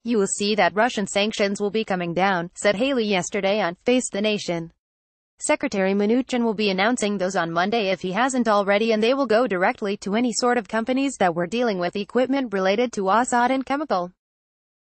You will see that Russian sanctions will be coming down, said Haley yesterday on Face the Nation. Secretary Mnuchin will be announcing those on Monday if he hasn't already, and they will go directly to any sort of companies that were dealing with equipment related to Assad and chemical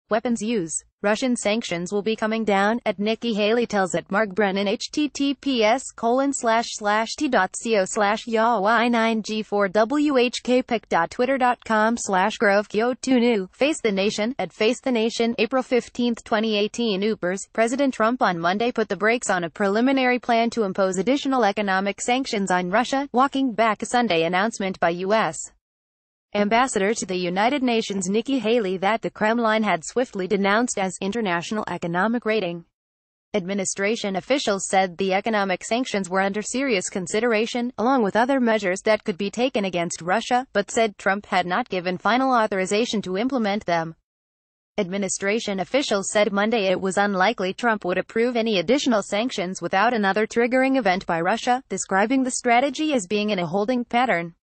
weapons use. Russian sanctions will be coming down, at Nikki Haley tells at Mark Brennan https://t.co/yaoi9g4whkpic.twitter.com/grovkyo2new. Face the Nation, at Face the Nation, April 15, 2018. Upers, President Trump on Monday put the brakes on a preliminary plan to impose additional economic sanctions on Russia, walking back a Sunday announcement by U.S. Ambassador to the United Nations Nikki Haley that the Kremlin had swiftly denounced as international economic raiding. Administration officials said the economic sanctions were under serious consideration, along with other measures that could be taken against Russia, but said Trump had not given final authorization to implement them. Administration officials said Monday it was unlikely Trump would approve any additional sanctions without another triggering event by Russia, describing the strategy as being in a holding pattern.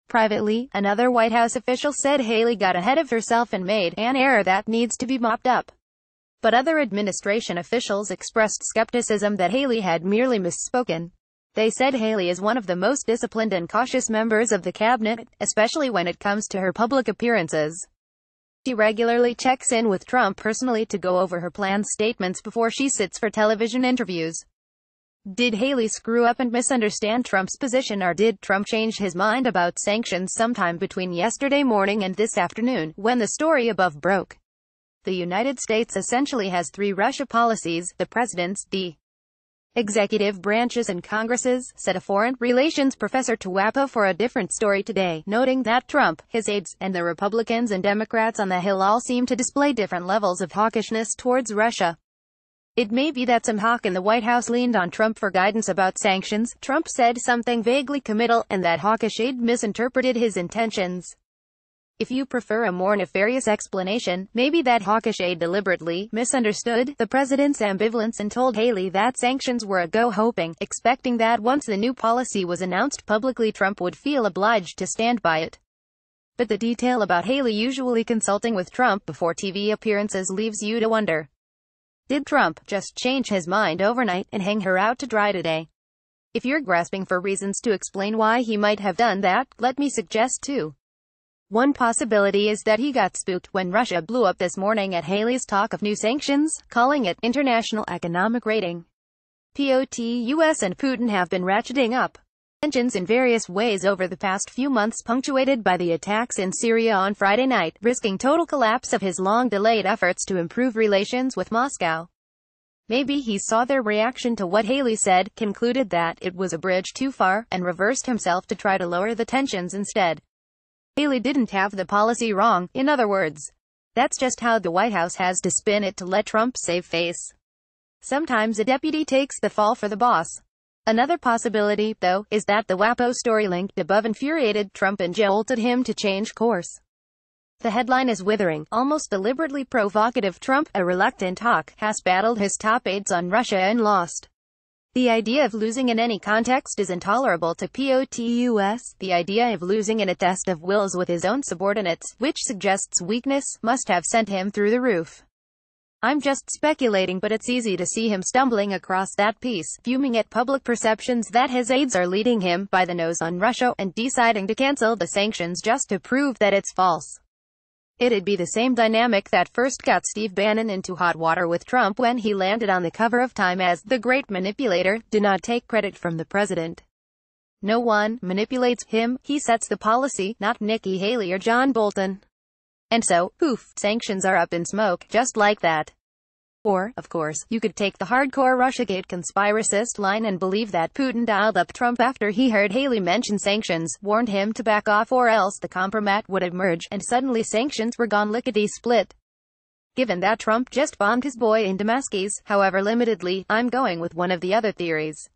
Privately, another White House official said Haley got ahead of herself and made an error that needs to be mopped up. But other administration officials expressed skepticism that Haley had merely misspoken. They said Haley is one of the most disciplined and cautious members of the cabinet, especially when it comes to her public appearances. She regularly checks in with Trump personally to go over her planned statements before she sits for television interviews. Did Haley screw up and misunderstand Trump's position, or did Trump change his mind about sanctions sometime between yesterday morning and this afternoon, when the story above broke? The United States essentially has three Russia policies: the president's, the executive branches and Congress's, said a foreign relations professor to WAPO for a different story today, noting that Trump, his aides, and the Republicans and Democrats on the Hill all seem to display different levels of hawkishness towards Russia. It may be that some hawk in the White House leaned on Trump for guidance about sanctions. Trump said something vaguely committal, and that hawkish aide misinterpreted his intentions. If you prefer a more nefarious explanation, maybe that hawkish aide deliberately misunderstood the president's ambivalence and told Haley that sanctions were a go, expecting that once the new policy was announced publicly Trump would feel obliged to stand by it. But the detail about Haley usually consulting with Trump before TV appearances leaves you to wonder. Did Trump just change his mind overnight and hang her out to dry today? If you're grasping for reasons to explain why he might have done that, let me suggest two. One possibility is that he got spooked when Russia blew up this morning at Haley's talk of new sanctions, calling it international economic raiding. US and Putin have been ratcheting up tensions in various ways over the past few months, punctuated by the attacks in Syria on Friday night, risking total collapse of his long-delayed efforts to improve relations with Moscow. Maybe he saw their reaction to what Haley said, concluded that it was a bridge too far, and reversed himself to try to lower the tensions instead. Haley didn't have the policy wrong, in other words. That's just how the White House has to spin it to let Trump save face. Sometimes a deputy takes the fall for the boss. Another possibility, though, is that the WAPO story linked above infuriated Trump and jolted him to change course. The headline is withering, almost deliberately provocative. Trump, a reluctant hawk, has battled his top aides on Russia and lost. The idea of losing in any context is intolerable to POTUS. The idea of losing in a test of wills with his own subordinates, which suggests weakness, must have sent him through the roof. I'm just speculating, but it's easy to see him stumbling across that piece, fuming at public perceptions that his aides are leading him by the nose on Russia, and deciding to cancel the sanctions just to prove that it's false. It'd be the same dynamic that first got Steve Bannon into hot water with Trump when he landed on the cover of Time as the great manipulator. Do not take credit from the president. No one manipulates him, he sets the policy, not Nikki Haley or John Bolton. And so, poof, sanctions are up in smoke, just like that. Or, of course, you could take the hardcore Russiagate conspiracist line and believe that Putin dialed up Trump after he heard Haley mention sanctions, warned him to back off or else the compromat would emerge, and suddenly sanctions were gone lickety-split. Given that Trump just bombed his boy in Damascus, however limitedly, I'm going with one of the other theories.